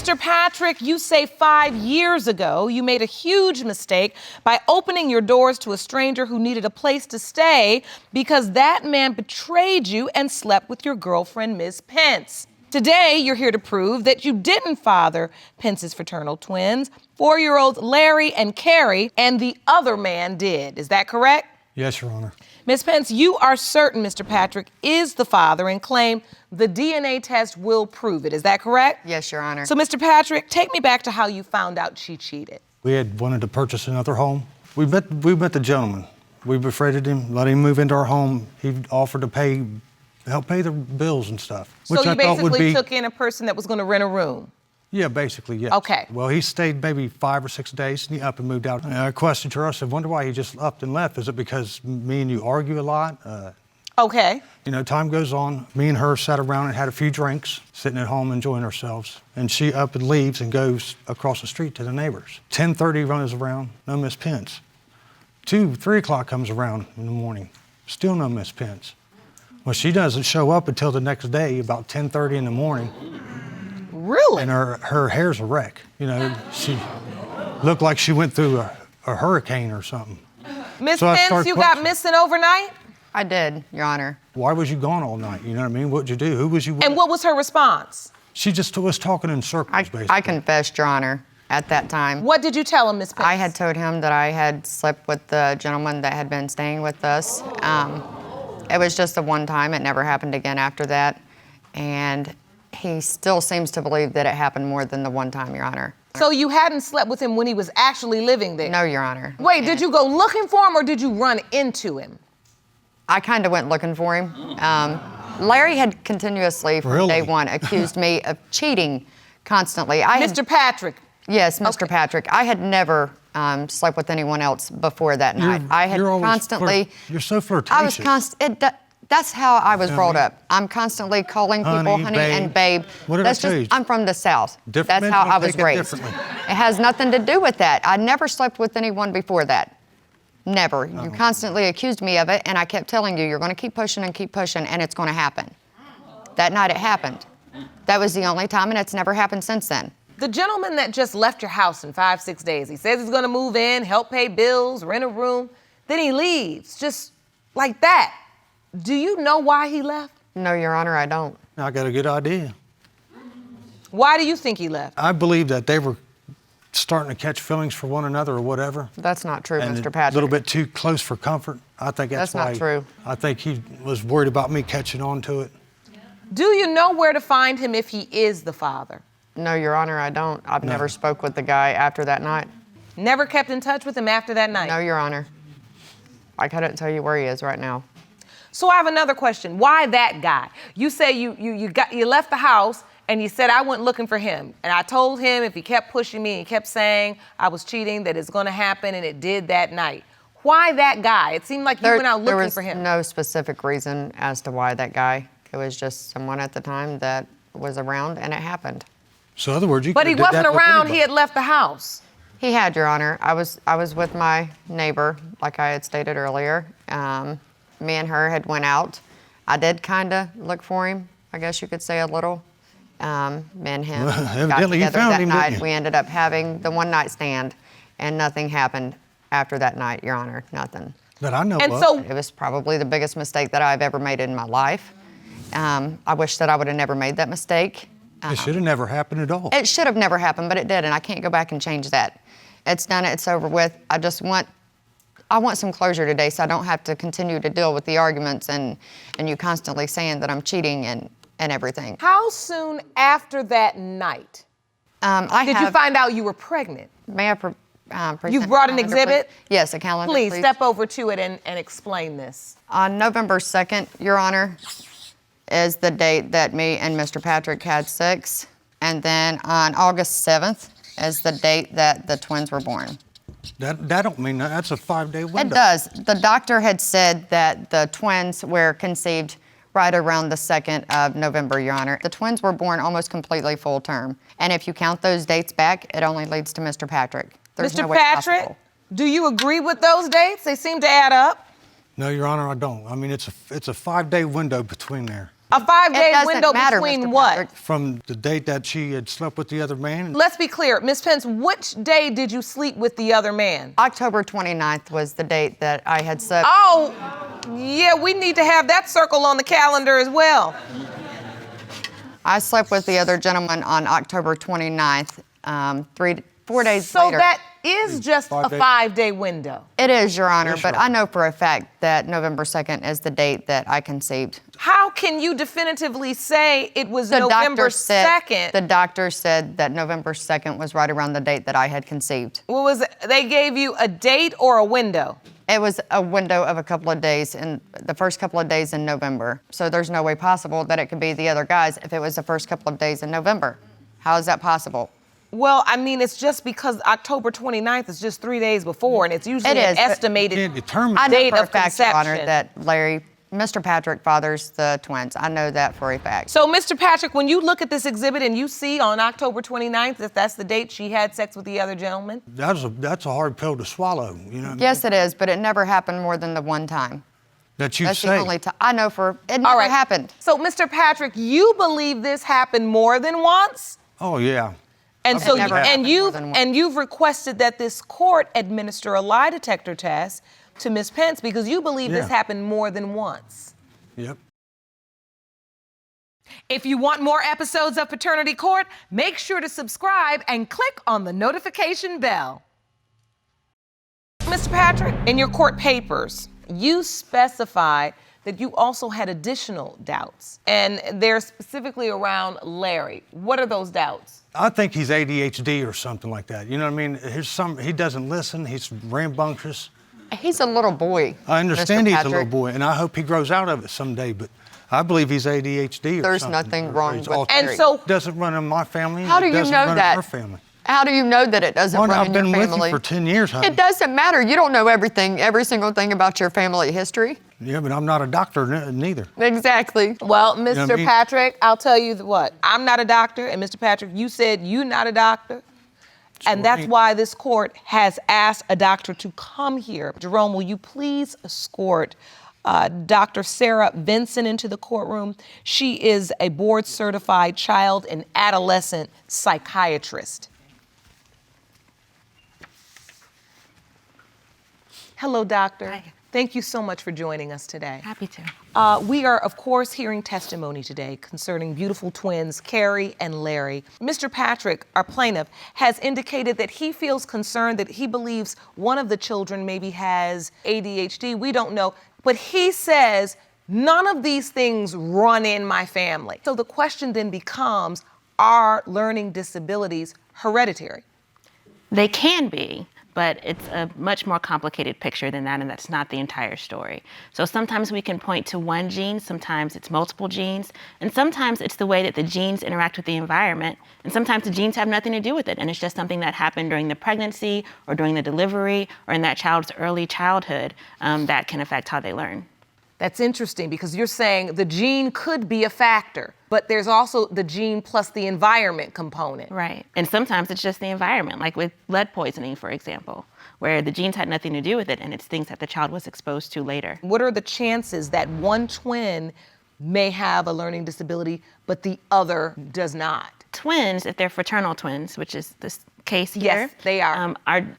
Mr. Patrick, you say 5 years ago you made a huge mistake by opening your doors to a stranger who needed a place to stay because that man betrayed you and slept with your girlfriend, Ms. Pence. Today, you're here to prove that you didn't father Pence's fraternal twins, 4-year-olds Larry and Carrie, and the other man did. Is that correct? Yes, Your Honor. Ms. Pence, you are certain Mr. Patrick is the father and claim the DNA test will prove it. Is that correct? Yes, Your Honor. So, Mr. Patrick, take me back to how you found out she cheated. We had wanted to purchase another home. We met the gentleman. We befriended him, let him move into our home. He offered to help pay the bills and stuff. So you basically took in a person that was going to rent a room? Yeah, basically, yes. Okay. Well, he stayed maybe 5 or 6 days, and he up and moved out. And I questioned her. I said, wonder why he just upped and left. Is it because me and you argue a lot? Okay. You know, time goes on. Me and her sat around and had a few drinks, sitting at home enjoying ourselves. And she up and leaves and goes across the street to the neighbors. 10:30 runs around, no Miss Pence. 2, 3 o'clock comes around in the morning, still no Miss Pence. Well, she doesn't show up until the next day, about 10:30 in the morning. Really? And her hair's a wreck. You know, she looked like she went through a hurricane or something. Miss Pence, you got missing overnight? I did, Your Honor. Why was you gone all night? You know what I mean? What'd you do? Who was you with? And what was her response? She just was talking in circles, basically. I confessed, Your Honor, at that time. What did you tell him, Miss Pence? I had told him that I had slept with the gentleman that had been staying with us. It was just the one time. It never happened again after that. And he still seems to believe that it happened more than the one time, Your Honor. So you hadn't slept with him when he was actually living there? No, Your Honor. Wait, did you go looking for him or did you run into him? I kind of went looking for him. Larry had continuously, from day one, accused me of cheating constantly. Mr. Patrick? Yes, Mr. Patrick. I had never slept with anyone else before that night. I had constantly... You're so flirtatious. That's how I was brought up. I'm constantly calling people honey and babe. What did I tell you? I'm from the South. That's how I was raised. It has nothing to do with that. I never slept with anyone before that. Never. You constantly accused me of it, and I kept telling you, you're going to keep pushing, and it's going to happen. That night it happened. That was the only time, and it's never happened since then. The gentleman that just left your house in 5, 6 days, he says he's going to move in, help pay bills, rent a room, then he leaves, just like that. Do you know why he left? No, Your Honor, I don't. I got a good idea. Why do you think he left? I believe that they were starting to catch feelings for one another or whatever. That's not true, and Mr. Patrick. A little bit too close for comfort. I think that's why. That's not true. I think he was worried about me catching on to it. Do you know where to find him if he is the father? No, Your Honor, I don't. I've never spoke with the guy after that night. Never kept in touch with him after that night? No, Your Honor. I couldn't tell you where he is right now. So I have another question. Why that guy? You say you left the house and you said I went looking for him. And I told him if he kept pushing me and he kept saying I was cheating, that it's going to happen, and it did that night. Why that guy? It seemed like you went out looking for him. There was no specific reason as to why that guy. It was just someone at the time that was around, and it happened. So in other words, But he wasn't around. He had left the house. He had, Your Honor. I was with my neighbor, like I had stated earlier. Me and her had went out. I did kind of look for him, I guess you could say a little. Me and him got together that night. We ended up having the one-night stand, and nothing happened after that night, Your Honor, nothing. That I know of. So it was probably the biggest mistake that I've ever made in my life. I wish that I would have never made that mistake. It should have never happened at all. It should have never happened, but it did, and I can't go back and change that. It's done, it's over with. I want some closure today, so I don't have to continue to deal with the arguments and you constantly saying that I'm cheating and everything. How soon after that night did you find out you were pregnant? May I present You brought an exhibit? Yes, a calendar, please. Step over to it and explain this. On November 2nd, Your Honor, is the date that me and Mr. Patrick had sex. And then on August 7th is the date that the twins were born. That don't mean that. That's a 5-day window. It does. The doctor had said that the twins were conceived right around the 2nd of November, Your Honor. The twins were born almost completely full term. And if you count those dates back, it only leads to Mr. Patrick. There's no way possible. Do you agree with those dates? They seem to add up. No, Your Honor, I don't. I mean, it's a 5-day window between there. A 5-day It doesn't window matter, between Mr. what? Patrick. From the date that she had slept with the other man. Let's be clear, Ms. Pence, which day did you sleep with the other man? October 29th was the date that I had slept. Oh, yeah, we need to have that circle on the calendar as well. I slept with the other gentleman on October 29th, 4 days So later. that is just a 5-day window. It is, Your Honor, Yes, but Your I Honor. know for a fact that November 2nd is the date that I conceived. How can you definitively say it was The November doctor said 2nd? the doctor said that November 2nd was right around the date that I had conceived. What was it? They gave you a date or a window? It was a window of a couple of days, in the first couple of days in November. So there's no way possible that it could be the other guys if it was the first couple of days in November. How is that possible? Well, I mean, it's just because October 29th is just 3 days before, and it's usually It an is, but- estimated Can't determine. I know date for a of fact, Your Honor, conception. that Mr. Patrick fathers the twins. I know that for a fact. So, Mr. Patrick, when you look at this exhibit and you see on October 29th that that's the date she had sex with the other gentleman, That's a hard pill to swallow, you know. Yes, it is, but it never happened more than the one time. That you That's say. the only time. I know for it never all right, happened. So, Mr. Patrick, you believe this happened more than once? Oh yeah. And It so, never happened more than once. you've requested that this court administer a lie detector test to Ms. Pence because you believe this Yeah. happened more than once. Yep. If you want more episodes of Paternity Court, make sure to subscribe and click on the notification bell. Mr. Patrick, in your court papers, you specify that you also had additional doubts, and they're specifically around Larry. What are those doubts? I think he's ADHD or something like that. You know what I mean? He doesn't listen. He's rambunctious. He's a little boy. I understand Mr. he's a little Patrick. boy, and I hope he grows out of it someday. But I believe he's ADHD or There's something. nothing Or wrong he's with autistic. And Larry. so, Doesn't run in my family. How do it you doesn't know run that? in her family. How do you know that it doesn't Well, run I've in your been with family? you for 10 years, honey. It doesn't matter. You don't know everything, every single thing about your family history. Yeah, but I'm not a doctor neither. Exactly. well, Mr. know what I mean? Patrick, I'll tell you what. I'm not a doctor, and Mr. Patrick, you said you're not a doctor. And that's right. why this court has asked a doctor to come here. Jerome, will you please escort Dr. Sarah Vinson into the courtroom? She is a board-certified child and adolescent psychiatrist. Hello, doctor. Hi. Thank you so much for joining us today. Happy to. We are, of course, hearing testimony today concerning beautiful twins, Carrie and Larry. Mr. Patrick, our plaintiff, has indicated that he feels concerned that he believes one of the children maybe has ADHD. We don't know. But he says, none of these things run in my family. So the question then becomes, are learning disabilities hereditary? They can be, but it's a much more complicated picture than that, and that's not the entire story. So sometimes we can point to one gene, sometimes it's multiple genes, and sometimes it's the way that the genes interact with the environment, and sometimes the genes have nothing to do with it, and it's just something that happened during the pregnancy or during the delivery or in that child's early childhood that can affect how they learn. That's interesting because you're saying the gene could be a factor, but there's also the gene plus the environment component. Right. And sometimes it's just the environment, like with lead poisoning, for example, where the genes had nothing to do with it and it's things that the child was exposed to later. What are the chances that one twin may have a learning disability, but the other does not? Twins, if they're fraternal twins, which is this case here, Yes, they are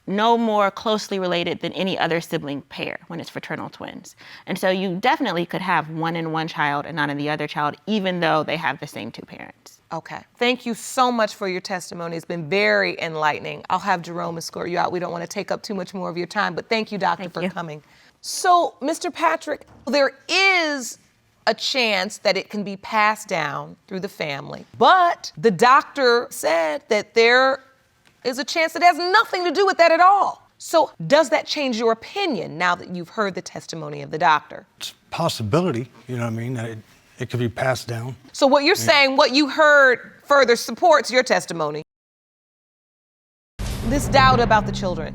no more closely related than any other sibling pair when it's fraternal twins. And so you definitely could have one in one child and not in the other child, even though they have the same two parents. Okay. Thank you so much for your testimony. It's been very enlightening. I'll have Jerome escort you out. We don't want to take up too much more of your time, but thank you, doctor, for coming. So, Mr. Patrick, there is a chance that it can be passed down through the family, but the doctor said that there is a chance that it has nothing to do with that at all. So does that change your opinion now that you've heard the testimony of the doctor? It's a possibility, you know what I mean, that it could be passed down. So what you're saying, what you heard further supports your testimony. This doubt about the children,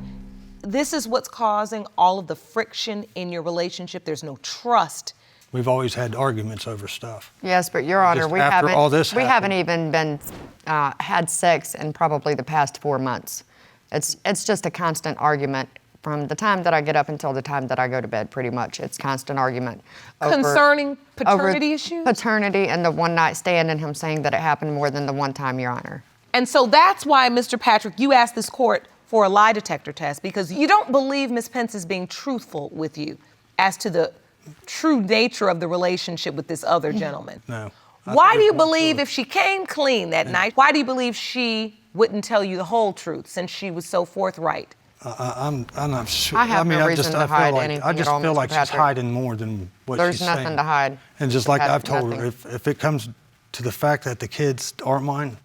this is what's causing all of the friction in your relationship. There's no trust. We've always had arguments over stuff. Yes, but Your Honor, Just we after haven't. all this we haven't happened. even been had sex in probably the past 4 months. It's just a constant argument from the time that I get up until the time that I go to bed, pretty much. It's constant argument. Concerning paternity over issues? Paternity and the one night stand and him saying that it happened more than the one time, Your Honor. And so that's why, Mr. Patrick, you asked this court for a lie detector test, because you don't believe Ms. Pence is being truthful with you as to the true nature of the relationship with this other gentleman. No. Why do you believe if she came clean that night, why do you believe she wouldn't tell you the whole truth since she was so forthright? I'm not sure. I have no reason to hide anything I just at all, feel Mr. like she's Patrick. hiding more than what There's she's saying. nothing to hide. And just like Have I've told her, nothing. if it comes to the fact that the kids aren't mine,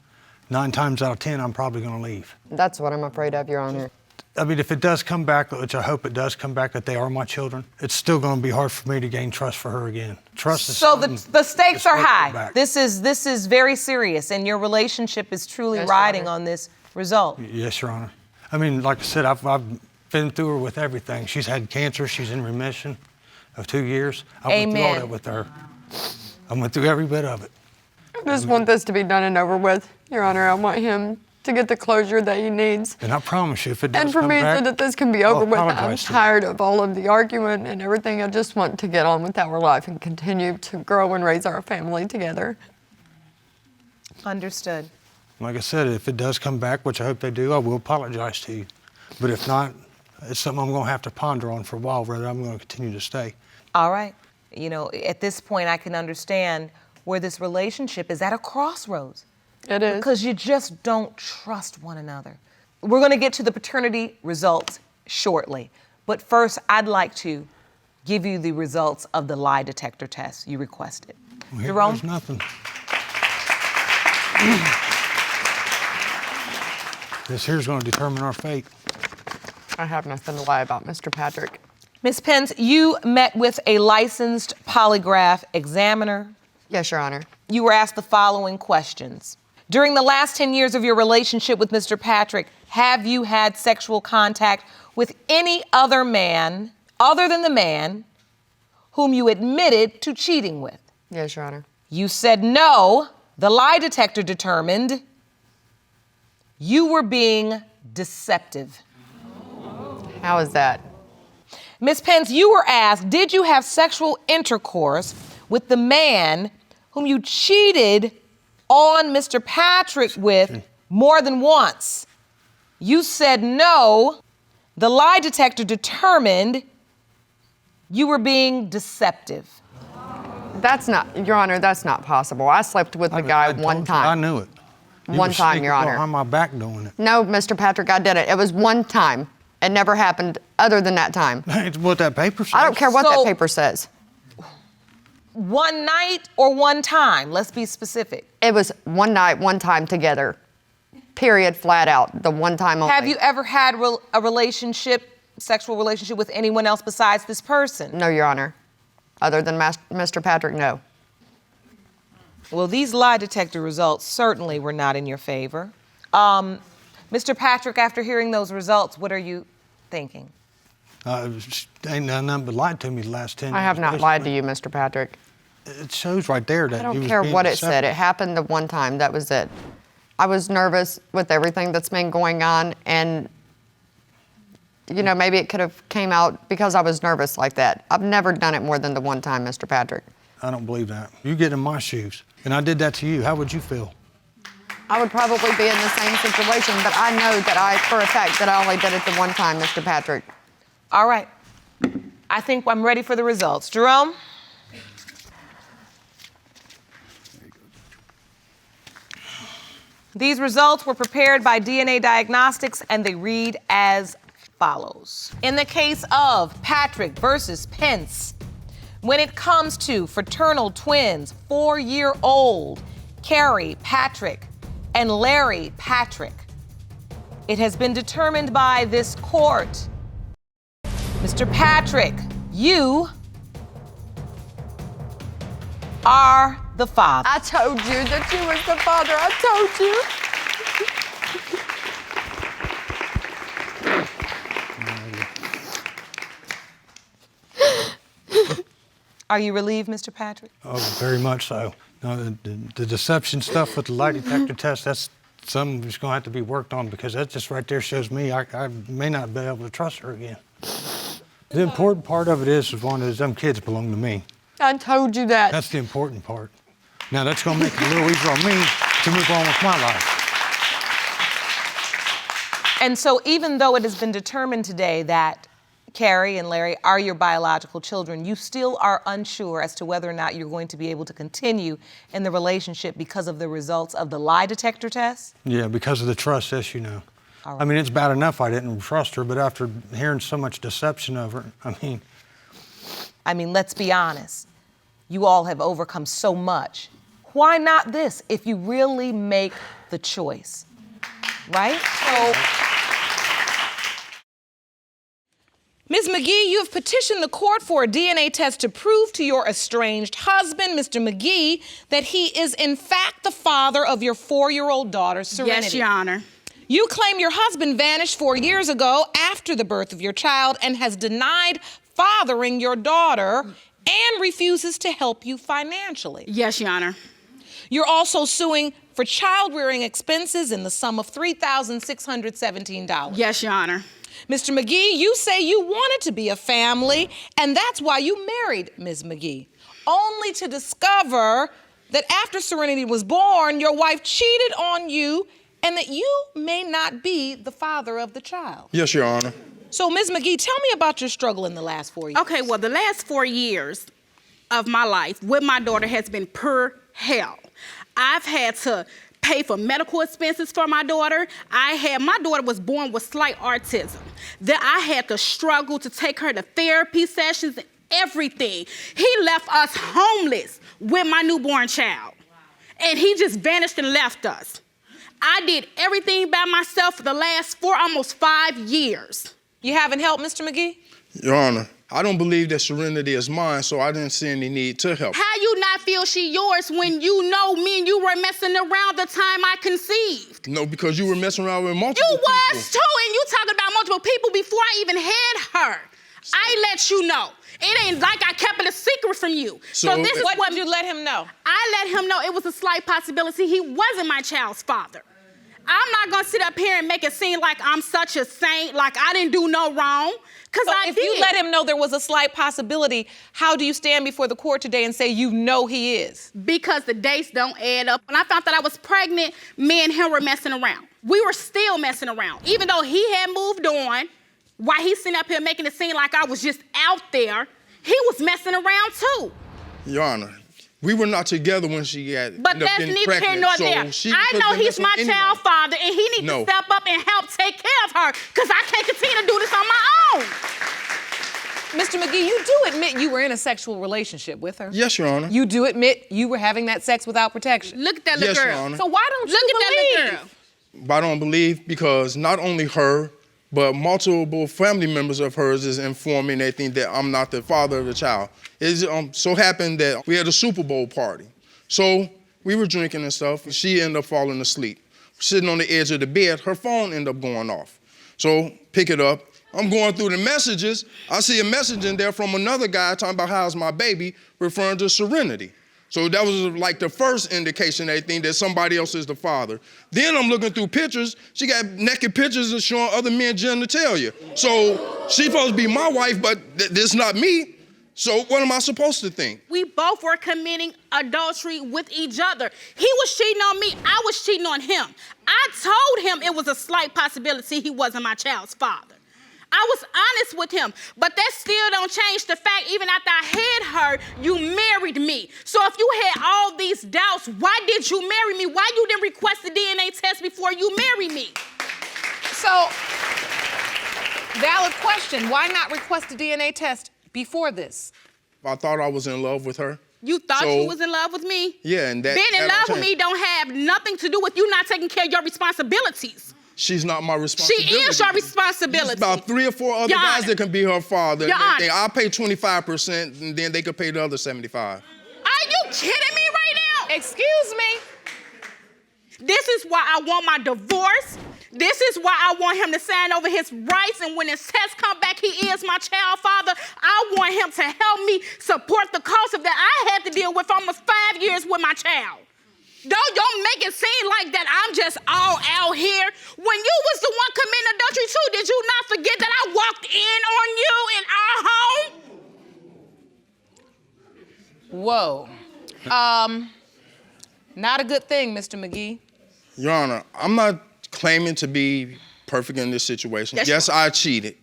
9 times out of 10, I'm probably going to leave. That's what I'm afraid of, Your Honor. I mean, if it does come back, which I hope it does come back, that they are my children, it's still going to be hard for me to gain trust for her again. Trust is So something the stakes that's are hard to high. get back. This is very serious, and your relationship is truly Yes, Your riding Honor. on this result. Yes, Your Honor. I mean, like I said, I've been through her with everything. She's had cancer. She's in remission of 2 years. I went through all Amen. that with her. I went through every bit of it. I just want this to be done and over with, Your Honor. I want him to get the closure that he needs. And I promise you, if it does And for come me, back, so that this can be over I'll with. I'm apologize to you. tired of all of the argument and everything. I just want to get on with our life and continue to grow and raise our family together. Understood. Like I said, if it does come back, which I hope they do, I will apologize to you. But if not, it's something I'm going to have to ponder on for a while, whether I'm going to continue to stay. All right. You know, at this point, I can understand where this relationship is at a crossroads. It is. Because you just don't trust one another. We're going to get to the paternity results shortly. But first, I'd like to give you the results of the lie detector test you requested. Well, here Jerome? goes nothing. This here's going to determine our fate. I have nothing to lie about, Mr. Patrick. Ms. Pence, you met with a licensed polygraph examiner. Yes, Your Honor. You were asked the following questions. During the last 10 years of your relationship with Mr. Patrick, have you had sexual contact with any other man other than the man whom you admitted to cheating with? Yes, Your Honor. You said no. The lie detector determined you were being deceptive. How is that? Ms. Pence, you were asked, did you have sexual intercourse with the man whom you cheated on Mr. Patrick with more than once? You said no. The lie detector determined you were being deceptive. That's not, Your Honor, that's not possible. I slept with the guy I told one you, time. I knew it. You One were time, sneaking Your Honor. behind my back doing it. No, Mr. Patrick, I did it. It was one time. It never happened other than that time. It's what that paper says. I don't care what So- that paper says. One night or one time? Let's be specific. It was one night, one time together. Period, flat out. The one time only. Have you ever had a relationship, sexual relationship with anyone else besides this person? No, Your Honor. Other than Mr. Patrick, no. Well, these lie detector results certainly were not in your favor. Mr. Patrick, after hearing those results, what are you thinking? Ain't done nothing but lied to me the last 10 years. I have not lied to you, Mr. Patrick. It shows right there that I you don't was care being what it said. deceptive. It happened the one time. That was it. I was nervous with everything that's been going on, and you know, maybe it could have came out because I was nervous like that. I've never done it more than the one time, Mr. Patrick. I don't believe that. You get in my shoes, and I did that to you. How would you feel? I would probably be in the same situation, but I know that for a fact that I only did it the one time, Mr. Patrick. All right. I think I'm ready for the results. Jerome? These results were prepared by DNA Diagnostics, and they read as follows. In the case of Patrick versus Pence, when it comes to fraternal twins, 4-year-old Carrie Patrick and Larry Patrick, it has been determined by this court, Mr. Patrick, you are the father. I told you that you was the father. I told you. Are you relieved, Mr. Patrick? Oh, very much so. No, the deception stuff with the lie detector test, that's something that's going to have to be worked on, because that just right there shows me I may not be able to trust her again. The important part of it is one is them kids belong to me. I told you that. That's the important part. Now that's gonna make it a little easier on me to move on with my life. And so even though it has been determined today that Carrie and Larry are your biological children, you still are unsure as to whether or not you're going to be able to continue in the relationship because of the results of the lie detector test? Yeah, because of the trust issue now. All right. I mean, it's bad enough I didn't trust her, but after hearing so much deception of her, I mean, let's be honest. You all have overcome so much. Why not this if you really make the choice, right? So, Ms. McGhee, you have petitioned the court for a DNA test to prove to your estranged husband, Mr. McGhee, that he is in fact the father of your 4-year-old daughter, Serenity. Yes, Your Honor. You claim your husband vanished 4 years ago after the birth of your child and has denied fathering your daughter and refuses to help you financially. Yes, Your Honor. You're also suing for child-rearing expenses in the sum of $3,617. Yes, Your Honor. Mr. McGhee, you say you wanted to be a family, and that's why you married Ms. McGhee, only to discover that after Serenity was born, your wife cheated on you and that you may not be the father of the child. Yes, Your Honor. So, Ms. McGhee, tell me about your struggle in the last 4 years. Okay, well, the last 4 years of my life with my daughter has been pure hell. I've had to pay for medical expenses for my daughter. My daughter was born with slight autism. That I had to struggle to take her to therapy sessions and everything. He left us homeless with my newborn child. And he just vanished and left us. I did everything by myself for the last almost 5 years. You haven't helped, Mr. McGhee? Your Honor, I don't believe that Serenity is mine, so I didn't see any need to help. How you not feel she yours when you know me and you were messing around the time I conceived? No, because you were messing around with multiple You people. was too, and you talking about multiple people before I even had her. I let you know. It ain't like I kept it a secret from you. So this is What did you let him know? I let him know it was a slight possibility he wasn't my child's father. I'm not gonna sit up here and make it seem like I'm such a saint, like I didn't do no wrong, because I did. If you let him know there was a slight possibility, how do you stand before the court today and say you know he is? Because the dates don't add up. When I found that I was pregnant, me and him were messing around. We were still messing around. Even though he had moved on, while he's sitting up here making it seem like I was just out there, he was messing around too. Your Honor, we were not together when she had But ended up that's getting neither here pregnant, nor so there. she I could've know been he's messing my with child anyone. father, and he needs No. to step up and help take care of her, because I can't continue to do this on my own. Mr. McGhee, you do admit you were in a sexual relationship with her. Yes, Your Honor. You do admit you were having that sex without protection. Look at that little Yes, Your girl. Honor. So why don't Look you at that little believe? girl. But I don't believe because not only her, but multiple family members of hers is informing they think that I'm not the father of the child. It so happened that we had a Super Bowl party. So we were drinking and stuff. She ended up falling asleep. Sitting on the edge of the bed, her phone ended up going off. So pick it up. I'm going through the messages. I see a message in there from another guy talking about how's my baby, referring to Serenity. So that was like the first indication they think that somebody else is the father. Then I'm looking through pictures. She got naked pictures of showing other men genitalia. So she's supposed to be my wife, but this not me. So what am I supposed to think? We both were committing adultery with each other. He was cheating on me, I was cheating on him. I told him it was a slight possibility he wasn't my child's father. I was honest with him, but that still don't change the fact even after I had her, you married me. So if you had all these doubts, why did you marry me? Why you didn't request the DNA test before you married me? So, valid question. Why not request a DNA test before this? I thought I was in love with her. You thought So- you was in love with me? Yeah, and that- Being in that love don't with me don't have nothing to do with you not taking care of your responsibilities. She's not my She responsibility. is your responsibility. There's about 3 or 4 other Your guys Honor. that can be her father. Your Honor. I'll pay 25%, and then they could pay the other 75. Are you kidding me right now? Excuse me. This is why I want my divorce. This is why I want him to sign over his rights, and when his test come back, he is my child father. I want him to help me support the cost of that I had to deal with almost 5 years with my child. Don't make it seem like that I'm just all out here. When you was the one committing adultery too, did you not forget that I walked in on you in our home? Whoa. Not a good thing, Mr. McGhee. Your Honor, I'm not claiming to be perfect in this situation. Yes, Yes, I cheated,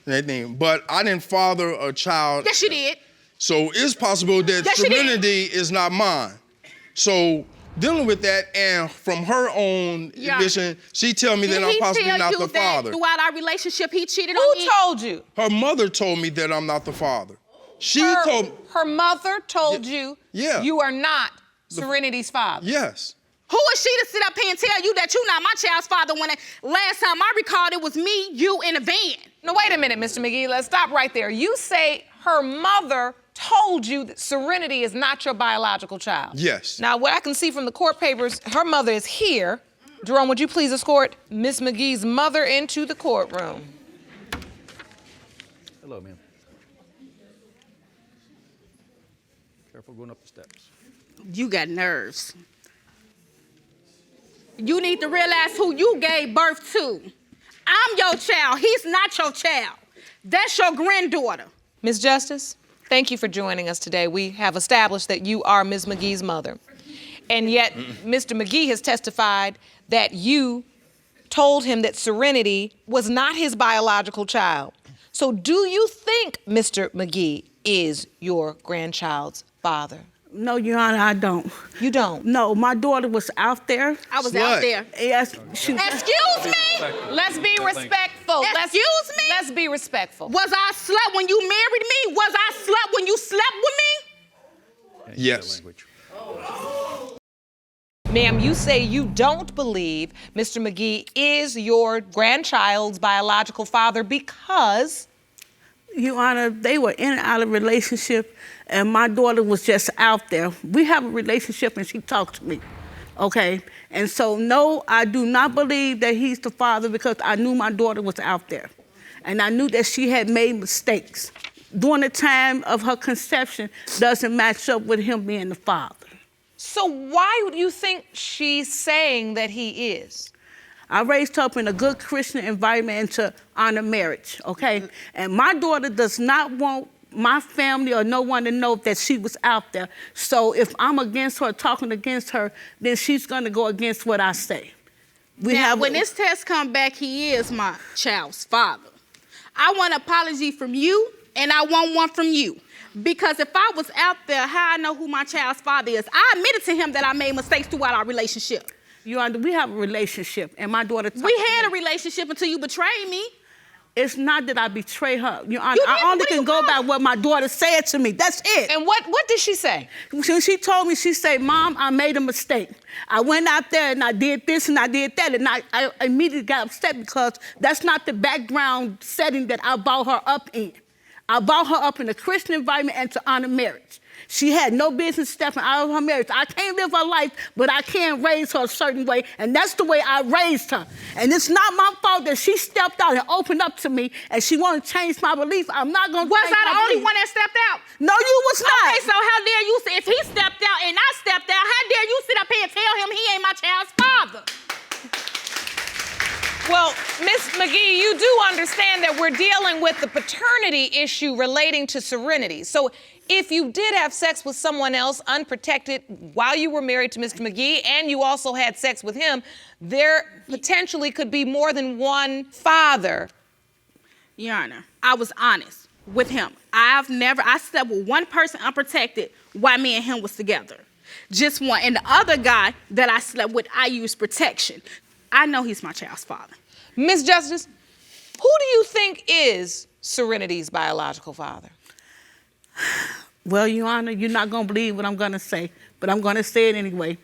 and everything, but I didn't father a child. Yes, you did. So it's possible that Yes, you did. Serenity is not mine. So dealing with that, and from her own Yeah. admission, she tell me that Did I'm he possibly tell not you the that father. throughout our relationship he cheated Who on me? told you? Her mother told me that I'm not the father. She Her, told me, her mother told you Yeah. you are not Serenity's father. yes. Who is she to sit up here and tell you that you're not my child's father when last time I recalled it was me, you, in a van? No, wait a minute, Mr. McGhee. Let's stop right there. You say her mother told you that Serenity is not your biological child. Yes. Now, what I can see from the court papers, her mother is here. Jerome, would you please escort Miss McGhee's mother into the courtroom? Hello, ma'am. Careful going up the steps. You got nerves. You need to realize who you gave birth to. I'm your child. He's not your child. That's your granddaughter. Ms. Justice, thank you for joining us today. We have established that you are Ms. McGhee's mother. And yet, Mr. McGhee has testified that you told him that Serenity was not his biological child. So do you think Mr. McGhee is your grandchild's father? No, Your Honor, I don't. You don't? No, my daughter was out there. I was Slut. out there. Yes, she. Excuse me? Let's be respectful. Excuse me? Let's be respectful. Was I a slut when you married me? Was I a slut when you slept with me? Yes. Language. Ma'am, you say you don't believe Mr. McGhee is your grandchild's biological father because? Your Honor, they were in and out of relationship, and my daughter was just out there. We have a relationship, and she talked to me, okay? And so, no, I do not believe that he's the father because I knew my daughter was out there, and I knew that she had made mistakes. During the time of her conception doesn't match up with him being the father. So why would you think she's saying that he is? I raised her up in a good Christian environment and to honor marriage, okay? And my daughter does not want my family or no one to know that she was out there. So if I'm against her, talking against her, then she's gonna go against what I say. When this test come back, he is my child's father. I want an apology from you, and I want one from you. Because if I was out there, how I know who my child's father is? I admitted to him that I made mistakes throughout our relationship. We have a relationship, and my daughter. We had a relationship until you betrayed me. It's not that I betray her. Your Honor, You I didn't. only What do can you go want? by what my daughter said to me. That's it. And what did she say? When she told me, she said, Mom, I made a mistake. I went out there and I did this and I did that. And I immediately got upset because that's not the background setting that I brought her up in. I brought her up in a Christian environment and to honor marriage. She had no business stepping out of her marriage. I can't live her life, but I can raise her a certain way, and that's the way I raised her. And it's not my fault that she stepped out and opened up to me, and she wanted to change my belief. I'm not going to Was change I my the only belief. one that stepped out? No, you was not. Okay, so how dare you say, if he stepped out and I stepped out, how dare you sit up here and tell him he ain't my child's father? Well, Miss McGhee, you do understand that we're dealing with the paternity issue relating to Serenity. So if you did have sex with someone else unprotected while you were married to Mr. McGhee and you also had sex with him, there potentially could be more than one father. Your Honor, I was honest with him. I slept with one person unprotected while me and him was together. Just one. And the other guy that I slept with, I used protection. I know he's my child's father. Miss Justice, who do you think is Serenity's biological father? Well, Your Honor, you're not going to believe what I'm going to say, but I'm going to say it anyway.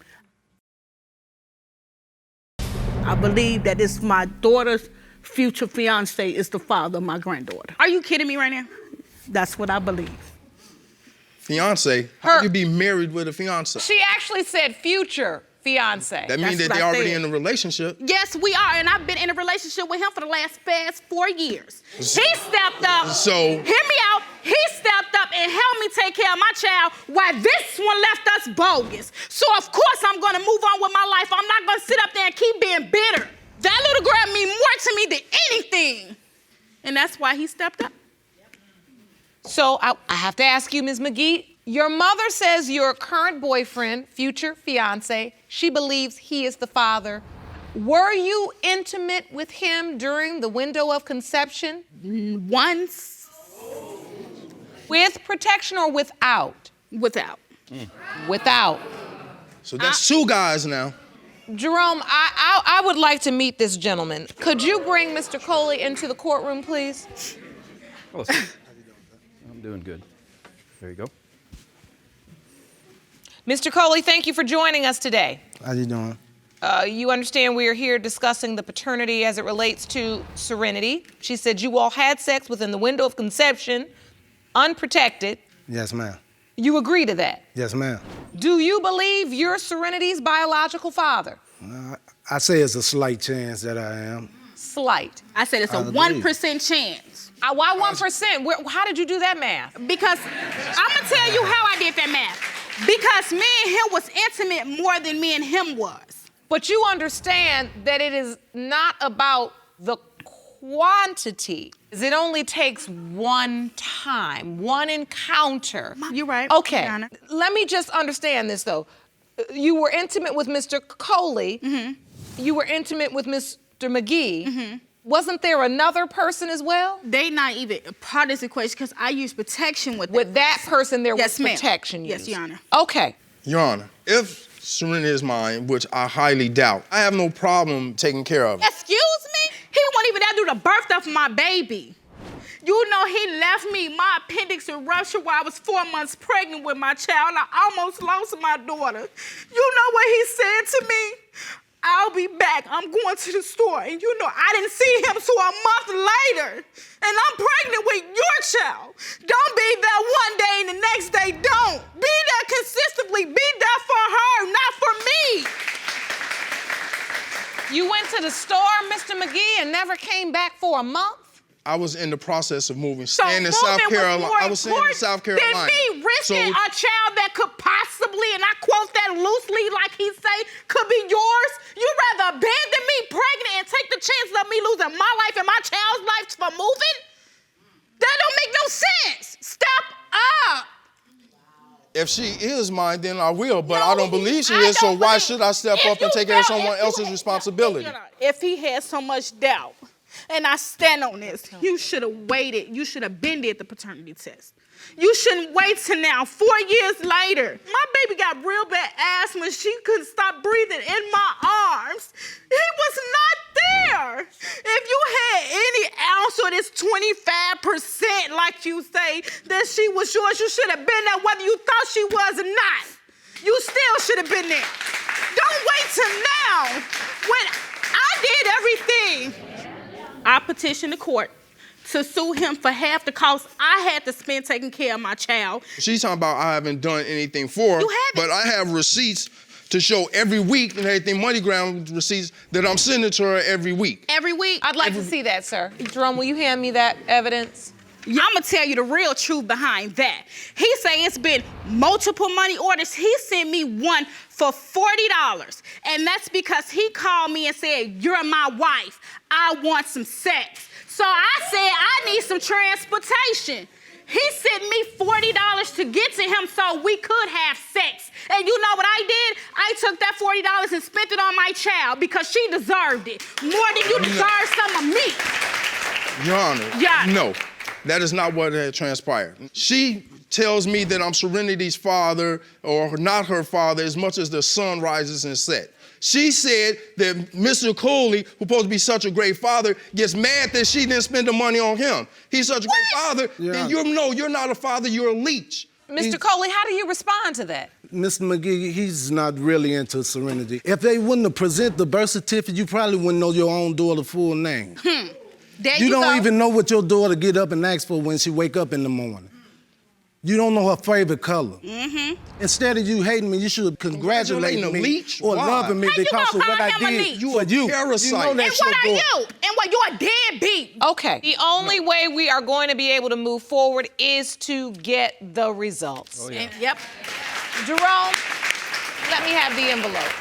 I believe that it's my daughter's future fiance is the father of my granddaughter. Are you kidding me right now? That's what I believe. Fiance? How could you be married with a fiance? She actually said future fiance. That means that what they're I already said. in a relationship. Yes, we are, and I've been in a relationship with him for the last 4 years. He stepped up. So- hear me out. He stepped up and helped me take care of my child while this one left us bogus. So of course I'm gonna move on with my life. I'm not gonna sit up there and keep being bitter. That little girl mean more to me than anything. And that's why he stepped up. So I have to ask you, Ms. McGhee, your mother says your current boyfriend, future fiance, she believes he is the father. Were you intimate with him during the window of conception? Once. With protection or without? Without. Without. So that's 2 guys now. Jerome, I would like to meet this gentleman. Could you bring Mr. Coley into the courtroom, please? Hello, sir. I'm doing good. There you go. Mr. Coley, thank you for joining us today. How you doing? You understand we are here discussing the paternity as it relates to Serenity. She said you all had sex within the window of conception, unprotected. Yes, ma'am. You agree to that? Yes, ma'am. Do you believe you're Serenity's biological father? I say it's a slight chance that I am. Slight. I said it's a agree. 1% chance. Why 1%? How did you do that math? Because I'm gonna tell you how I did that math. Because me and him was intimate more than me and him was. But you understand that it is not about the quantity. It only takes one time, one encounter. You're right. Okay, Yana. let me just understand this though. You were intimate with Mr. Coley. Mm-hmm. You were intimate with Mr. McGhee. Mm-hmm. Wasn't there another person as well? They not even a part of this equation because I use protection with them. With that person, there Yes, was ma'am. protection Yes, used. Your Honor. Okay. Your Honor, if Serenity is mine, which I highly doubt, I have no problem taking care of it. Excuse me? He wasn't even there to do the birth of my baby. You know, he left me my appendix in rupture while I was 4 months pregnant with my child. I almost lost my daughter. You know what he said to me? I'll be back. I'm going to the store. And you know, I didn't see him till a month later. And I'm pregnant with your child. Don't be there one day and the next day don't. Be there consistently. Be there for her, not for me. You went to the store, Mr. McGhee, and never came back for a month? I was in the process of moving, So staying in South moving was Carolina. more I was staying in important South Carolina. than me risking So- a child that could possibly, and I quote that loosely like he say, could be yours. You'd rather abandon me pregnant and take the chances of me losing my life and my child's life for moving? That don't make no sense. Step up. If she is mine, then I will, but No, I don't believe she I is, so don't why believe- should I step If up and you take care of felt- someone if you else's had- responsibility? If he had so much doubt, and I stand on this, you should have waited. You should have been there at the paternity test. You shouldn't wait till now, 4 years later. My baby got real bad asthma. She couldn't stop breathing in my arms. He was not there. If you had any ounce of this 25%, like you say, that she was yours, you should have been there whether you thought she was or not. You still should have been there. Don't wait till now. When I did everything, I petitioned the court to sue him for half the cost I had to spend taking care of my child. She's talking about I haven't done anything for her, You haven't. but I have receipts to show every week and everything, MoneyGram receipts that I'm sending to her every week. Every week, I'd like to see that, sir. Jerome, will you hand me that evidence? I'm gonna tell you the real truth behind that. He say it's been multiple money orders. He sent me one for $40, and that's because he called me and said, "You're my wife. I want some sex." So I said, "I need some transportation." He sent me $40 to get to him so we could have sex. And you know what I did? I took that $40 and spent it on my child because she deserved it more than you deserve some of me. Your Honor, Yeah. no, that is not what had transpired. She tells me that I'm Serenity's father or not her father as much as the sun rises and sets. She said that Mr. Coley, who's supposed to be such a great father, gets mad that she didn't spend the money on him. He's such a great father, then you're not a father, you're a leech. Mr. Coley, how do you respond to that? Mr. McGhee, he's not really into Serenity. If they wouldn't have presented the birth certificate, you probably wouldn't know your own daughter's full name. There You don't go. even know what your daughter get up and ask for when she wake up in the morning. You don't know her favorite color. Instead of you hating me, you should congratulate Congratulating a me leech? or Why? loving me How you because of gonna what call I him a did leech? You for a you. parasite. You know that And shit what are going- you? And what, you a deadbeat. Okay. The only way we are going to be able to move forward is to get the results. Oh, yeah. Yep. Jerome, let me have the envelope.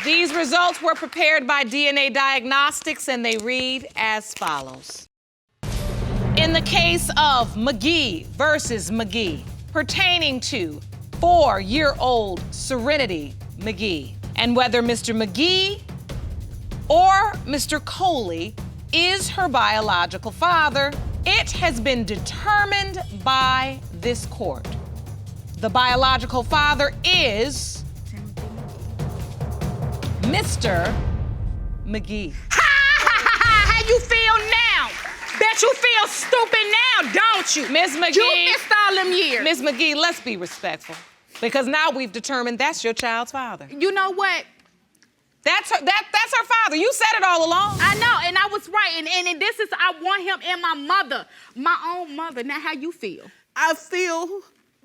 These results were prepared by DNA Diagnostics, and they read as follows. In the case of McGhee versus McGhee, pertaining to 4-year-old Serenity McGhee, and whether Mr. McGhee or Mr. Coley is her biological father, it has been determined by this court. The biological father is Mr. McGhee. How you feel now? Bet you feel stupid now, don't you? Ms. McGhee. You missed all them years. Ms. McGhee, let's be respectful, because now we've determined that's your child's father. You know what? That's her father. You said it all along. I know, and I was right. And this is, I want him and my mother, my own mother. Now, how you feel? I feel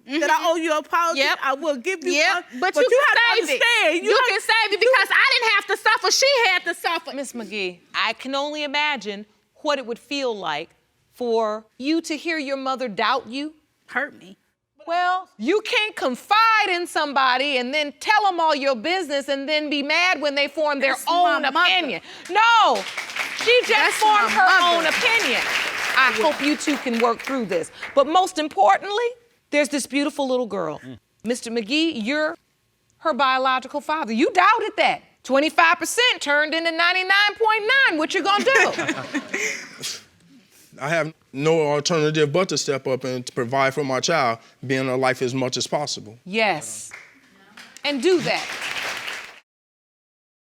that I owe you an apology. Yep. I will give you Yep, one. but you you have can to save it. understand. You can save it because I didn't have to suffer. She had to suffer. Miss McGhee, I can only imagine what it would feel like for you to hear your mother doubt you. Hurt me. Well, you can't confide in somebody and then tell them all your business and then be mad when they form their That's own my mother. opinion. No, she just That's formed my her mother. own opinion. I hope you two can work through this. But most importantly, there's this beautiful little girl. Mr. McGhee, you're her biological father. You doubted that. 25% turned into 99.9. What you gonna do? I have no alternative but to step up and to provide for my child, be in her life as much as possible. Yes. And do that.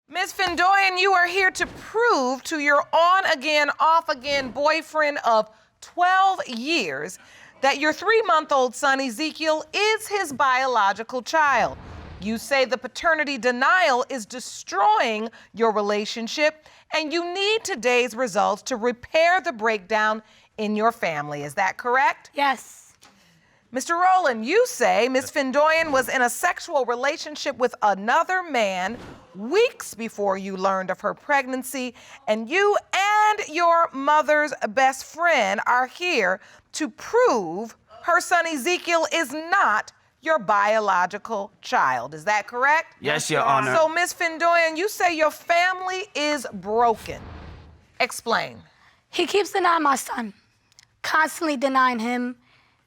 Ms. Fndoyan, you are here to prove to your on-again, off-again boyfriend of 12 years that your 3-month-old son, Ezekiel, is his biological child. You say the paternity denial is destroying your relationship, and you need today's results to repair the breakdown in your family. Is that correct? Yes. Mr. Rolon, you say Ms. Fndoyan was in a sexual relationship with another man weeks before you learned of her pregnancy, and you and your mother's best friend are here to prove her son Ezekiel is not your biological child. Is that correct? Yes, Your Honor. So, Ms. Fndoyan, you say your family is broken. Explain. He keeps denying my son, constantly denying him.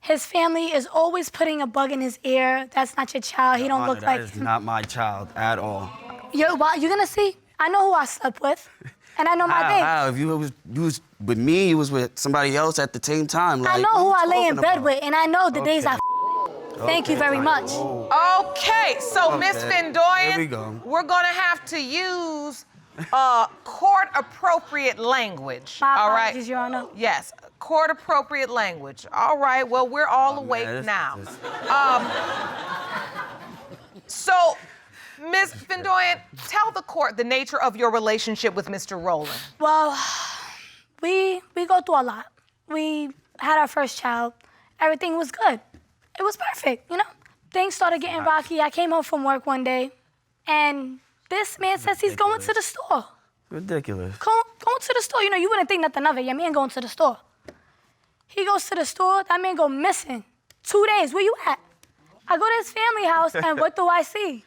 His family is always putting a bug in his ear. That's not your child. He don't Honor, look like that is him. not my child at all. You're gonna see. I know who I slept with, and I know my name. How? If you was with me, you was with somebody else at the same time. Like, I know who I what are you lay in talking bed about? with, and I know the days I. Thank you very much. Okay, so Ms. Fndoyan, Here we go. we're gonna have to use court-appropriate language. My all right? apologies, Your Honor. Yes, court-appropriate language. All right, well, we're all Oh, awake man, this- now. this- So, Ms. Fndoyan, tell the court the nature of your relationship with Mr. Rolon. Well, we go through a lot. We had our first child. Everything was good. It was perfect, you know? Things started getting rocky. I came home from work one day, and this man says he's going to the store. Ridiculous. Going to the store, you know, you wouldn't think nothing of it. Your man going to the store. He goes to the store, that man go missing. 2 days, where you at? I go to his family house, and what do I see?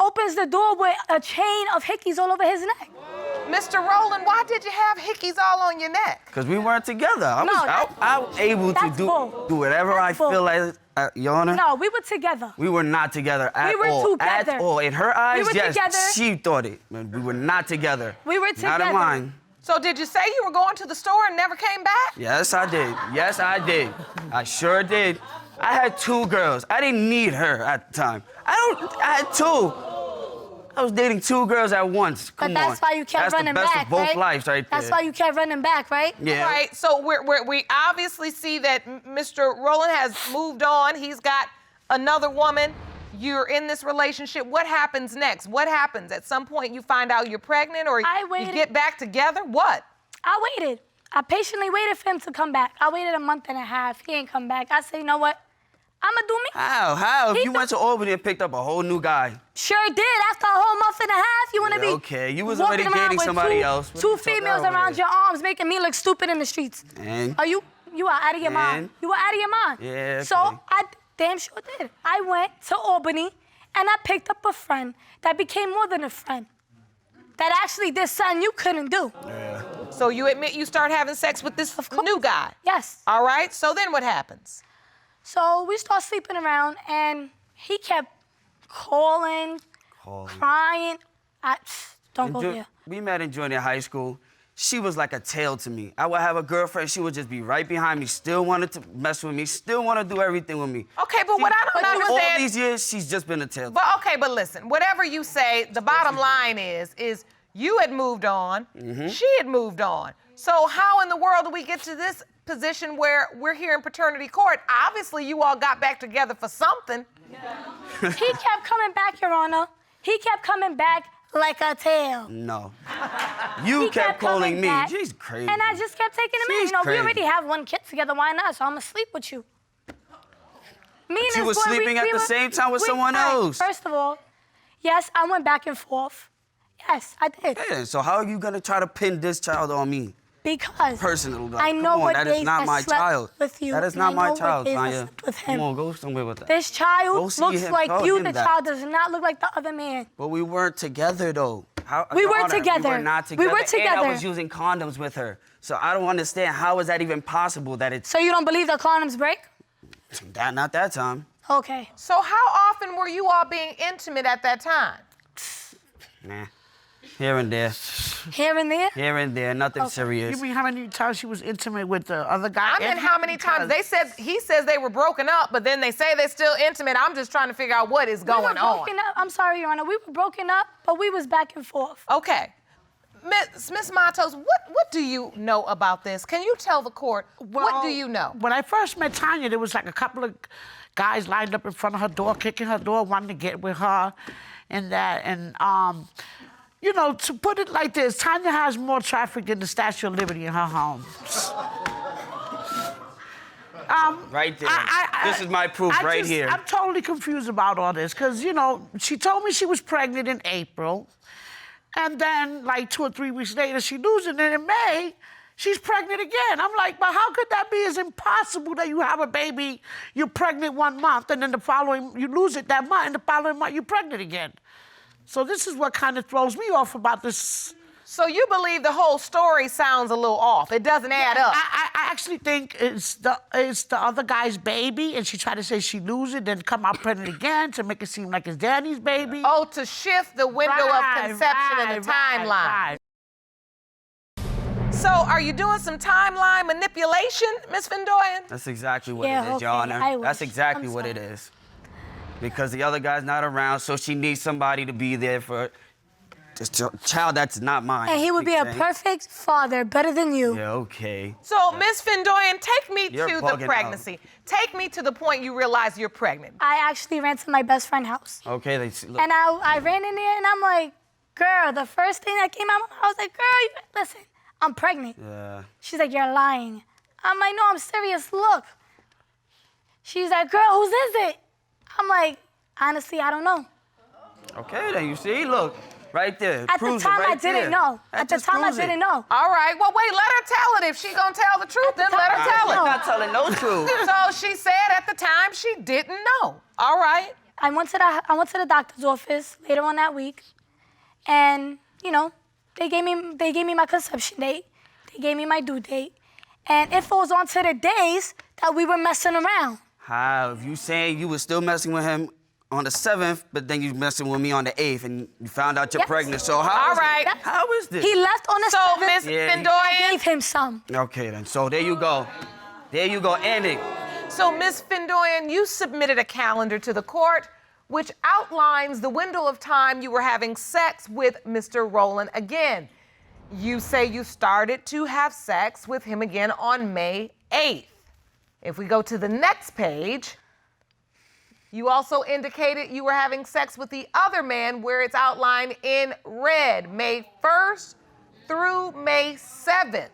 Opens the door with a chain of hickeys all over his neck. Mr. Rolon, why did you have hickeys all on your neck? Because we weren't together. I No, was able to that's bull. do whatever I That's bull. feel like, Your Honor. No, we were together. We were not together at We were all. together. At all. In her eyes, were yes, together. she thought it. But we were not together. We were Not together. in mine. So did you say you were going to the store and never came back? Yes, I did. Yes, I did. I sure did. I had 2 girls. I didn't need her at the time. I had 2. I was dating 2 girls at once. Come But that's on. why you kept running That's the best back, of both right? lives right there. That's why you kept running back, right? Yeah. Right, so we obviously see that Mr. Rolon has moved on. He's got another woman. You're in this relationship. What happens next? What happens? At some point you find out you're pregnant or I you waited. get back together? What? I waited. I patiently waited for him to come back. I waited a month and a half. He ain't come back. I said, you know what? I'ma do me. How? If you went to Albany and picked up a whole new guy. Sure did. After a whole month and a half, you wanna be okay. You was already dating somebody else. Two females around your arms making me look stupid in the streets. And? Are you are out of your mind. You were out of your mind. Yeah, okay. So I damn sure did. I went to Albany and I picked up a friend that became more than a friend. That actually did something you couldn't do. Yeah. So you admit you start having sex with this new guy? Yes. All right, so then what happens? So we start sleeping around, and he kept calling, crying. Don't go there. We met in junior high school. She was like a tail to me. I would have a girlfriend, she would just be right behind me, still wanted to mess with me, still want to do everything with me. Okay, but what I don't understand... All these years, she's just been a tail. But okay, but listen, whatever you say, the bottom line is you had moved on, she had moved on. So how in the world do we get to this position where we're here in paternity court? Obviously, you all got back together for something. He kept coming back, Your Honor. He kept coming back like a tail. No. You kept calling me. Back, She's crazy. And I just kept taking him in. You know, we already have one kid together. Why not? So I'm gonna sleep with you. She was sleeping at the same time with someone else. First of all, yes, I went back and forth. Yes, I did. Yeah, so how are you gonna try to pin this child on me? Because personally, like, I know what that days is not I my slept child. With you, that is not my child, Tanya. With him. Come on, go somewhere with that. This child looks like you. The that. child does not look like the other man. But we weren't together, though. We were together. We were not together. We were together. And I was using condoms with her. So I don't understand, how is that even possible that it's... So you don't believe the condoms break? Not that time. Okay. So how often were you all being intimate at that time? Nah. Here and there. Here and there? Here and there, nothing serious. You mean how many times she was intimate with the other guy? I mean, how many times? He says they were broken up, but then they say they're still intimate. I'm just trying to figure out what is going on. I'm sorry, Your Honor. We were broken up, but we was back and forth. Okay. Miss Matos, what do you know about this? Can you tell the court, what do you know? When I first met Tanya, there was like a couple of guys lined up in front of her door, kicking her door, wanting to get with her and that. And, you know, to put it like this, Tanya has more traffic than the Statue of Liberty in her home. Right there. This is my proof right here. I'm totally confused about all this because, you know, she told me she was pregnant in April. And then, like 2 or 3 weeks later, she loses it. And in May, she's pregnant again. I'm like, but how could that be? It's impossible that you have a baby, you're pregnant 1 month, and then the following, you lose it that month, and the following month, you're pregnant again. So this is what kind of throws me off about this. So you believe the whole story sounds a little off. It doesn't add up. I actually think it's the other guy's baby, and she tried to say she lose it, then come out pregnant again to make it seem like it's Danny's baby. Oh, to shift the window of conception and the timeline. So are you doing some timeline manipulation, Ms. Fndoyan? That's exactly what it is, Your Honor. That's exactly what it is. Because the other guy's not around, so she needs somebody to be there for this child that's not mine. And he would be a perfect father, better than you. Yeah, okay. So, Ms. Fndoyan, take me to the pregnancy. Take me to the point you realize you're pregnant. I actually ran to my best friend's house. Okay, look. And I ran in there, and I'm like, girl, the first thing that came out, I was like, girl, listen, I'm pregnant. Yeah. She's like, you're lying. I'm like, no, I'm serious, look. She's like, girl, whose is it? I'm like, honestly, I don't know. Okay, then you see, look, right there. At the time, I didn't know. At the time, I didn't know. All right, well, wait, let her tell it. If she gonna tell the truth, then let her tell it. She's not telling no truth. So she said at the time she didn't know. All right. I went to the doctor's office later on that week, and you know, they gave me my conception date. They gave me my due date, and it falls on to the days that we were messing around. How? If you saying you were still messing with him on the 7th, but then you messing with me on the 8th, and you found out you're pregnant. So how? How is this? He left on the 7th. So, Miss Fndoyan, I gave him some. Okay, then. So there you go. There you go. End it. So, Miss Fndoyan, you submitted a calendar to the court which outlines the window of time you were having sex with Mr. Rolon again. You say you started to have sex with him again on May 8th. If we go to the next page, you also indicated you were having sex with the other man where it's outlined in red, May 1st through May 7th.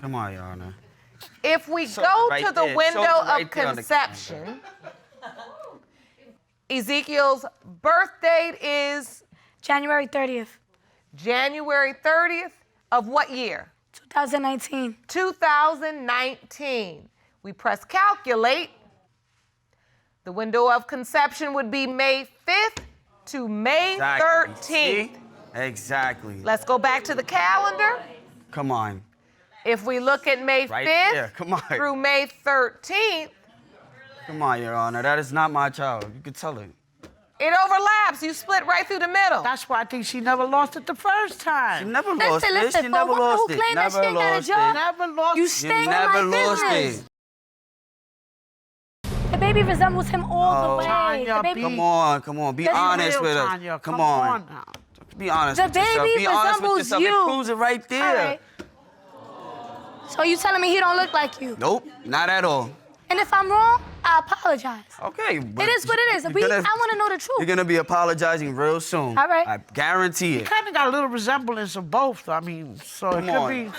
Come on, Your Honor. If we Show go right to the there. window Show right of there on the conception, Ezekiel's birth date is January 30th, January 30th of what year? 2019. 2019. We press calculate. The window of conception would be May 5th to May 13th. See? Exactly. Let's go back to the calendar. Come on. If we look at May Right 5th there. Come on. through May 13th, Come on, Your Honor. That is not my child. You can tell it. it overlaps. You split right through the middle. That's why I think she never lost it the first She time. never lost it. Listen, She for never a woman lost who it. claimed that she Never ain't got a lost job, it. Never lost you it. stay in never my lost business. it. The baby resembles him all Oh. the way. Tanya, The baby, Come on, come on. Be That's honest real, with us. Tanya. Come Come on. on now. Be honest The with yourself. baby Be honest with resembles yourself. you. It proves it right there. All right. So you telling me he don't look like you? Nope, not at all. And if I'm wrong, I apologize. Okay. But It is what it is. I want to know the truth. You're gonna be apologizing real soon. All right. I guarantee it. Kind of got a little resemblance of both. I mean, so it Come could on. be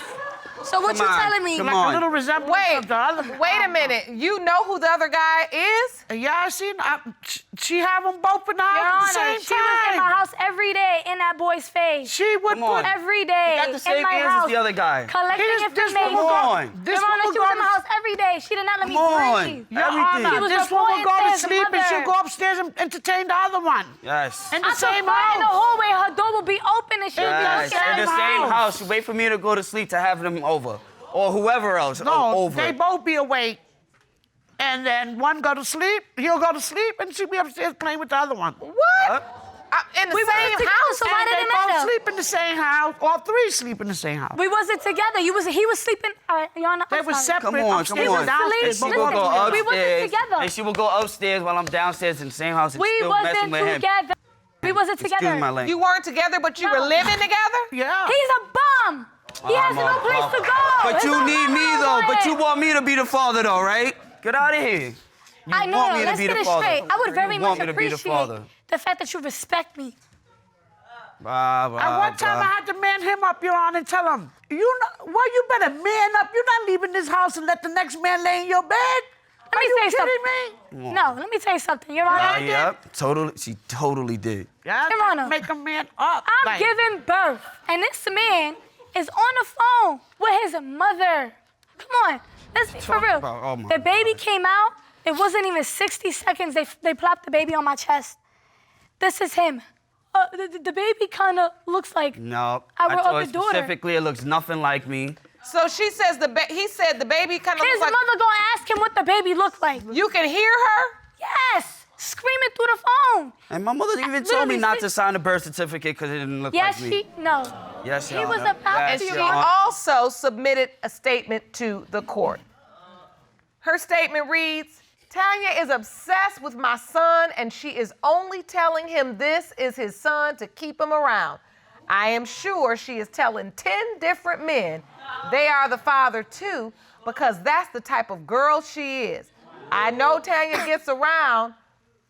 So what Come you on, telling me? come like on. a little resemblance Wait, of the other. wait a minute. You know who the other guy is? Yeah, I seen. She have them both in the Your house Honor, at the she same was in my time. house every day in that boy's face. She would Come on. put. Every day You got the in same my ears house. as the other guy. Collecting This information. woman Come on. This Your Honor, woman she was go in my to- house every day. She did not let me Come on. breathe. Your Everything. Honor, She was this woman reporting go to to his sleep and mother. she'll go upstairs and entertain the other one. Yes. In the I same could find in the house. hallway, her door will be open and she'll Yes. be In looking the at same me. house. You wait for me to go to sleep to have them over. Or whoever else No, over. they both be awake. And then one go to sleep, he'll go to sleep, and she'll be upstairs playing with the other one. What? In the We same were together, house? so why And did they it both matter? sleep in the same house. All three sleep in the same house. We wasn't together. He was sleeping. All right, Your Honor, They I'm were sorry. separate Come on, upstairs come on. and downstairs. And she Listen, will go we wasn't upstairs. together. And she will go upstairs while I'm downstairs in the same house and We still messing wasn't with him. together. We wasn't together. Excuse my language. You weren't together, but you No. were living together? Yeah. He's a bum. He has no place to go. But It's you all need me about though. But it. you want me to be the father though, right? Get out of here. I know. want me to Let's be get the it father. straight. I would very You much want me to be the appreciate father. the fact that you respect me. Blah, blah, At one time, blah. I had to man him up, Your Honor, and tell him, you better man up. You're not leaving this house and let the next man lay in your bed. Let me Are tell you you kidding something. me? No, let me tell you something, Your Honor. Yep, totally. She totally did. Yeah, Your Honor. make a man up. I'm like, giving birth, and this man is on the phone with his mother. Come on, let's be for real. about- oh my The baby came out. It wasn't even 60 seconds. They plopped the baby on my chest. This is him. The baby kind of looks like No, our I told other her daughter. specifically it looks nothing like me. So she says he said the baby kind of His looks like. mother gonna ask him what the baby looked like. You can hear her? Yes, screaming through the phone. And my mother even told me not to sign a birth certificate because it didn't look Yes, like me. no. Yes, He Your was Honor. about Yes, to She Your Honor. also submitted a statement to the court. Her statement reads, Tanya is obsessed with my son and she is only telling him this is his son to keep him around. I am sure she is telling 10 different men they are the father too because that's the type of girl she is. I know Tanya gets around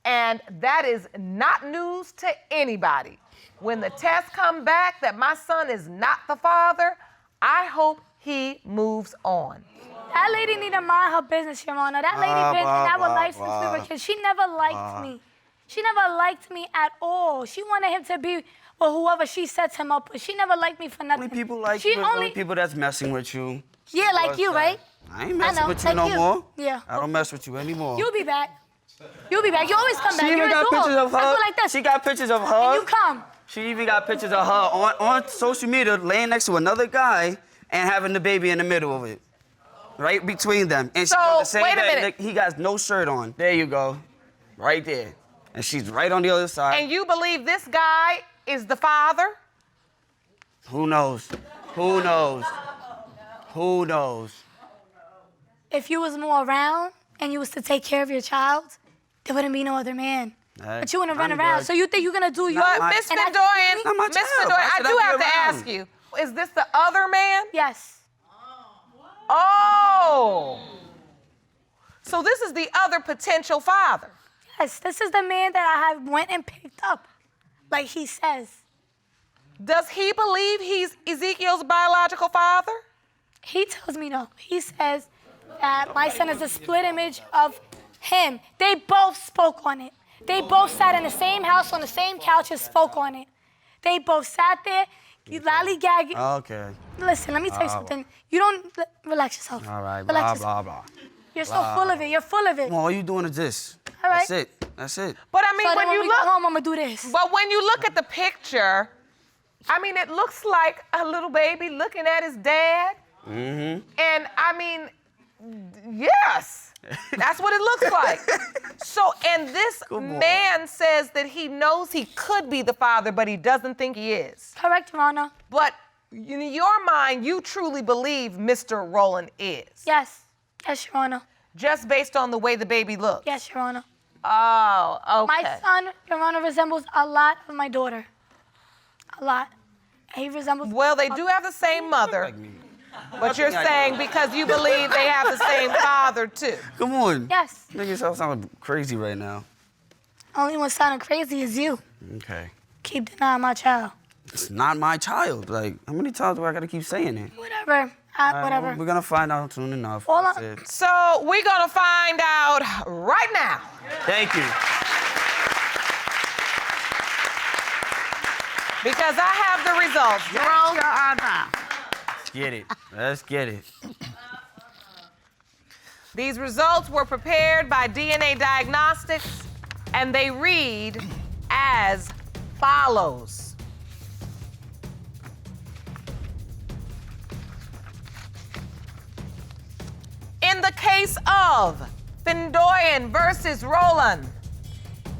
and that is not news to anybody. When the tests come back that my son is not the father, I hope he moves on. That lady need to mind her business, Your Honor. That lady been in our life since we were kids. She never liked me. She never liked me at all. She wanted him to be with whoever she sets him up with. She never liked me for nothing. Only people like she you, only, only people that's messing with you. yeah, like you, right? I ain't messing know, with you like no you. more. Yeah. I don't mess with you anymore. You'll be back. You'll be back. You always come back. She You're even a got dog. pictures of I her. go like this. She got pictures of And her. you come. She even got pictures of her on social media laying next to another guy and having the baby in the middle of it. Right between them. And So, she's on the same wait a bed. minute. He got no shirt on. There you go. Right there. And she's right on the other side. And you believe this guy is the father? Who knows? Who knows? Who knows? If you was more around and you was to take care of your child, there wouldn't be no other man. Hey, But you want to run I'm around. good. So you think you're going to do your... But my- Miss and I- Fndoyan, Not my Miss child. Fndoyan, Why I should do I have be to around? ask you, is this the other man? Yes. Oh. So this is the other potential father. Yes, this is the man that I have went and picked up, like he says. Does he believe he's Ezekiel's biological father? He tells me no. He says that my son is a split image of him. They both spoke on it. They both sat in the same house on the same couch and spoke on it. They both sat there, lollygagging. Okay. Listen, let me tell you something. You don't relax yourself. All right, Relax blah, yourself. blah, blah. You're so full of it. You're full of it. Come on, all you doing is this. All right. That's it. That's it. But I mean, So then when you we look, go home, I'm gonna do this. but when you look at the picture, I mean, it looks like a little baby looking at his dad. Mm-hmm. And I mean, yes, that's what it looks like. So, and this man says that he knows he could be the father, but he doesn't think he is. Correct, Your Honor. But in your mind, you truly believe Mr. Rolon is. Yes. Yes, Your Honor. Just based on the way the baby looks. Yes, Your Honor. Oh, okay. My son, Your Honor, resembles a lot of my daughter. A lot. And he resembles... Well, they do have the same mother. But you're saying because you believe they have the same father, too. Come on. Yes. Niggas all sound crazy right now. Only one sounding crazy is you. Okay. Keep denying my child. It's not my child. Like, how many times do I gotta keep saying it? Whatever. Whatever. We're gonna find out soon enough. All That's I- it. So we're going to find out right now. Thank you. Because I have the results. Jerome? Let's get it. Let's get it. These results were prepared by DNA Diagnostics, and they read as follows. In the case of Fndoyan versus Rolon,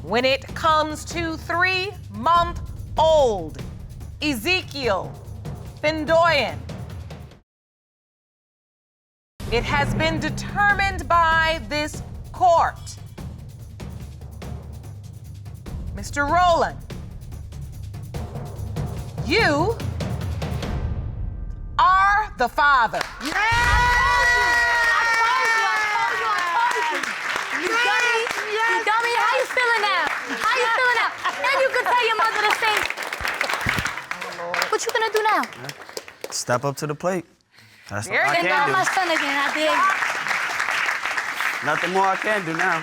when it comes to 3-month-old Ezekiel Fndoyan, it has been determined by this court. Mr. Rolon, you are the father. You dummy, how you feeling now? How you feeling now? And you can tell your mother the same. What you gonna do now? Step up to the plate. That's all There I you Deny can my do. son again, I dare you. Nothing more I can do now.